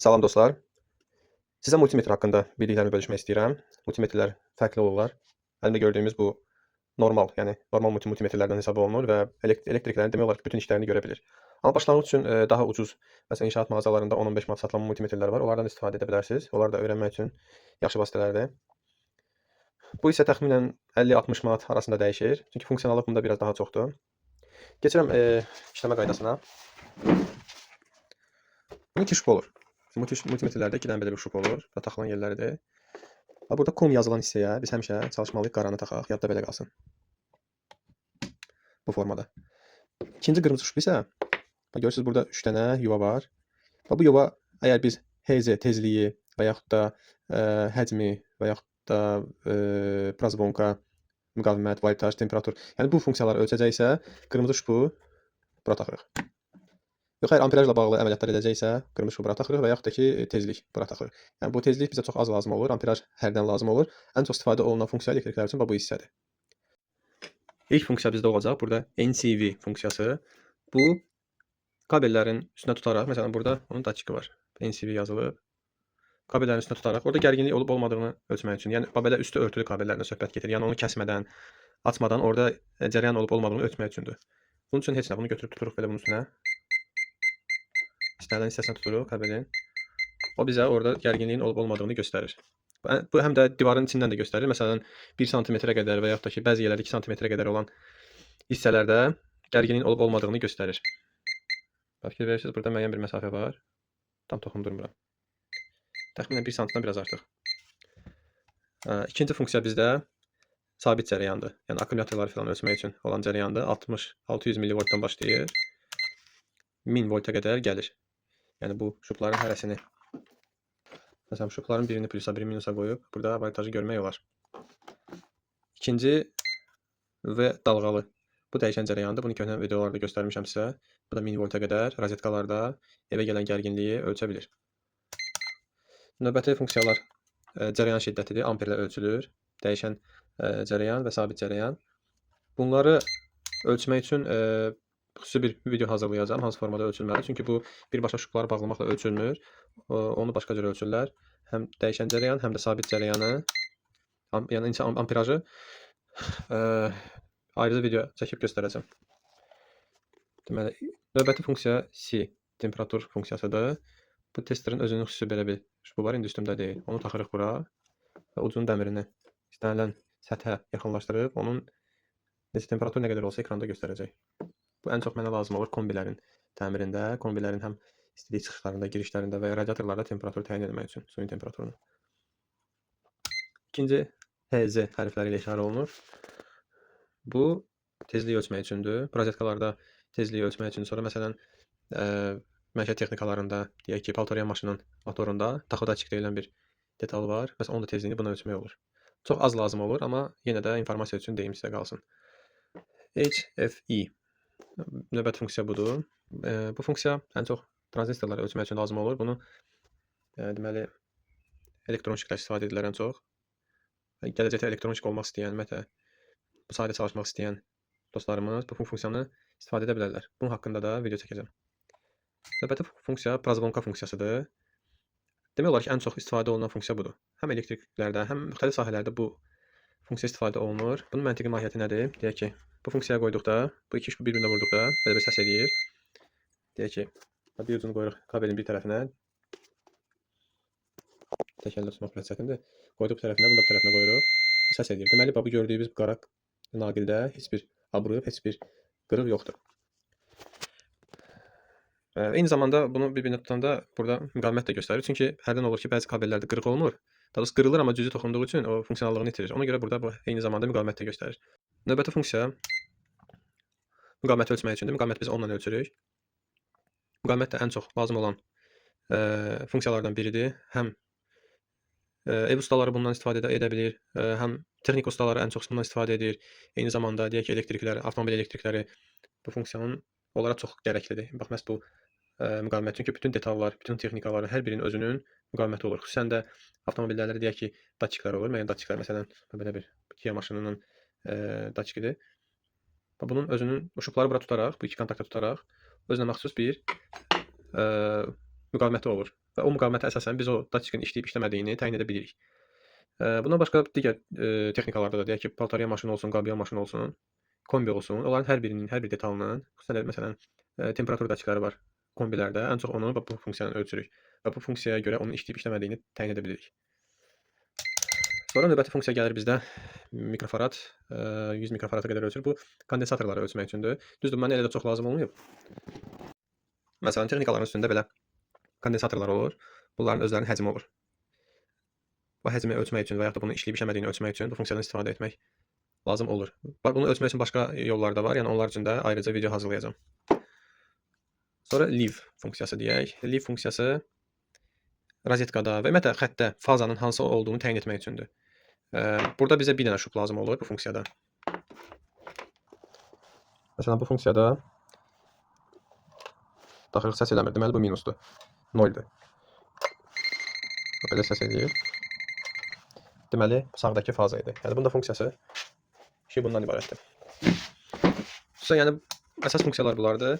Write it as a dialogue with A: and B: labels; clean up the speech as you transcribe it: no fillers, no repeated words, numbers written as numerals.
A: Salam dostlar. Sizə multimetr haqqında bildiklərimi bölüşmək istəyirəm. Multimetrlər fərqli olurlar. Əlimdə gördüyümüz bu normal, yəni normal multimetrlərdən hesab olunur və elektriklərin demək olar ki, bütün işlərini görə bilir. Amma başlanğıc üçün daha ucuz, məsələn, inşaat mağazalarında 10-15 manat satılan multimetrlər var. Onlardan istifadə edə bilərsiniz. Onlar da öyrənmək üçün yaxşı vasitələrdir. Bu isə təxminən 50-60 manat arasında dəyişir. Çünki funksionallıq bunda biraz daha çoxdur. Keçirəm işləmə qaydasına. Bunun 2 şübhə olur. Multimetrlərdə 2 dənə belə bir şübhə olur. Bura taxılan yerləridir. Burada com yazılan hissəyə biz həmişə çalışmalıyıq qaranı taxaq, yadda belə qalsın. Bu formada. İkinci qırmızı şübhə isə, görürsünüz burada 3 dənə yuva var. Bu yuva əgər biz HZ tezliyi və yaxud da həcmi və yaxud da prazvonka, müqavimət, voltaj, temperatur, yəni bu funksiyaları ölçəcəksə, qırmızı şübhə bura taxırıq. Yox, əgər amperajla bağlı əməliyyatlar edəcəksə, qırmızı şübhə bura taxırıq və yaxud da ki, tezlik bura taxırıq. Yəni bu tezlik bizə çox az lazım olur, amperaj hərdən lazım olur. Ən çox istifadə olunan funksiya elektriklər üçün bu hissədir. İlk funksiya bizdə olacaq burada NCV funksiyası. Bu kabellərin üstünə tutaraq, məsələn burada onun datçiki var. NCV yazılıb. Kabellərin üstünə tutaraq orada gərginlik olub olmadığını ölçmək üçün, yəni belə üstü örtülü kabellərlə söhbət gedir. Yəni onu kəsmədən, açmadan orada cərəyan olub olmadığını ölçmək üçündür. Bunun üçün heç nə, bunu götürüb tuturuq belə bunun üstünə. İstənilən hissəsini tuturuq kabelin. O bizə orada gərginliyin olub olmadığını göstərir. Bu həm də divarın içindən də göstərir. Məsələn, 1 sm-ə qədər və yaxud da ki, bəzi yerlərdə 2 sm-ə qədər olan hissələrdə gərginliyin olub olmadığını göstərir. Fikir verirsiniz, burada müəyyən bir məsafə var. Tam toxundurmuram. Təxminən 1 sm-dən biraz artıq. İkinci funksiya bizdə sabit cərəyandır. Yəni akkumulyatorları falan ölçmək üçün olan cərəyandır. 60-600 mV-dan başlayır. 1000 volta qədər gəlir. Yəni bu şubların hərəsini, məsələn, şubların birini plusa, birini minusa qoyub burada voltajı görmək olar. İkinci və dalğalı. Bu dəyişən cərəyandır. Bunu köhnə videolarda göstərmişəm sizə. Bu da 1000 volta qədər rozetkalarda evə gələn gərginliyi ölçə bilir. Növbəti funksiyalar cərəyan şiddətidir. Amperlə ölçülür. Dəyişən cərəyan və sabit cərəyan. Bunları ölçmək üçün xüsusi bir video hazırlayacağım, hansı formada ölçülməli. Çünki bu birbaşa şubları bağlamaqla ölçülmür. Onu başqa cür ölçürlər. Həm dəyişən cərəyan, həm də sabit cərəyanı, yəni amperajı ayrıca video çəkib göstərəcəm. Deməli, növbəti funksiya C, temperatur funksiyasıdır. Bu testerin özünün xüsusi belə bir şubu var, indi üstümdə deyil. Onu taxırıq bura və ucun dəmirini istənilən səthə yaxınlaşdırıb, onun temperatur nə qədər olsa ekranda göstərəcək. Bu ən çox mənə lazım olur kombilərin təmirində, kombilərin həm istilik çıxışlarında, girişlərində və radiatorlarda temperatur təyin etmək üçün, suyun temperaturunu. İkinci HZ hərfləri ilə işarə olunur. Bu tezliyi ölçmək üçündür. Rozetkalarda tezliyi ölçmək üçün, sonra məsələn məişət texnikalarında, deyək ki, paltaryan maşının motorunda taxodatçik deyilən bir detal var. Məsələn, onun da tezliyini buna ölçmək olur. Çox az lazım olur, amma yenə də informasiya üçün deyim sizə qalsın. HFE. Növbəti funksiya budur. Bu funksiya ən çox tranzistorları ölçmək üçün lazım olur. Bunu deməli elektronişiklər istifadə edirlər ən çox. Gələcəkdə elektronişik olmaq istəyən, ümumiyyətlə bu sahədə çalışmaq istəyən dostlarımız bu funksiyanı istifadə edə bilərlər. Bunun haqqında da video çəkəcəm. Növbəti funksiya prazvonka funksiyasıdır. Demək olar ki, ən çox istifadə olunan funksiya budur. Həm elektriklərdə, həm müxtəlif sahələrdə bu funksiya istifadə olunur. Bunun məntiqi mahiyyəti nədir? Deyək ki, bu funksiyaya qoyduqda, bu iki şübhə bir-birinə vurduqda belə bir səs eləyir. Deyək ki, bir ucunu qoyuruq kabelin bir tərəfinə. Tək əllə tutmaq biraz çətindir. Qoyduq bir tərəfinə, bunu da bir tərəfinə qoyuruq. Bu səs eləyir. Deməli, bu gördüyümüz qara naqildə heç bir abrıq, heç bir qırıq yoxdur. Eyni zamanda bunu bir-birinə tutanda burada müqavimət də göstərir. Çünki hərdən olur ki, bəzi kabellərdə qırıq olmur. Daha doğrusu qırılır, amma cüzi toxunduğu üçün o funksionallığını itirir. Ona görə burada bu eyni zamanda müqavimət də göstərir. Növbəti funksiya müqaviməti ölçmək üçündür. Müqaviməti biz onunla ölçürük. Müqavimət də ən çox lazım olan funksiyalardan biridir. Həm ev ustaları bundan istifadə edə bilir, həm texnik ustaları ən çox bundan istifadə edir. Eyni zamanda deyək ki, elektriklər, avtomobil elektrikləri bu funksiyanın onlara çox gərəklidir. Bax, məhz bu müqavimət. Çünki bütün detallar, bütün texnikaların hər birinin özünün müqaviməti olur. Xüsusən də avtomobillərdə deyək ki, datçiklər olur. Müəyyən datçiklər, məsələn, belə bir Kia maşınının datçikidir. Bunun özünün şubları bura tutaraq, bu iki kontakta tutaraq özünə məxsus bir müqaviməti olur. və o müqavimətə əsasən biz o datçikin işləyib işləmədiyini təyin edə bilirik. Bundan başqa digər texnikalarda da deyək ki, paltarya maşını olsun, qabiyan maşını olsun, kombi olsun, onların hər birinin, hər bir detalının, xüsusən məsələn, temperatur datçikləri var kombilərdə. Ən çox onu bu funksiyanı ölçürük və bu funksiyaya görə onun işləyib işləmədiyini təyin edə bilirik. Sonra növbəti funksiya gəlir bizdə mikrofarad, 100 mikrofarada qədər ölçür. Bu kondensatorları ölçmək üçündür. Düzdür, mənə elə də çox lazım olmayıb. Məsələn, texnikaların üstündə belə kondensatorlar olur. Bunların özlərinin həcmi olur. Bu həcmi ölçmək üçün və yaxud da bunun işləyib işləmədiyini ölçmək üçün bu funksiyadan istifadə etmək lazım olur. Bunu ölçmək üçün başqa yollar da var. Yəni onlar üçün də ayrıca video hazırlayacağam. Sonra leave funksiyası deyək. Leave funksiyası rozetkada və ümumiyyətlə xəttdə fazanın hansı olduğunu təyin etmək üçündür. Burada bizə bir dənə şub lazım olur bu funksiyada. Məsələn, bu funksiyada daxil səs eləmir. Deməli, bu minusdur. 0-dur. Belə səs eləyir. Deməli, sağdakı faza idi. Yəni, bunda funksiyası bundan ibarətdir. Yəni, əsas funksiyalar bunlardır.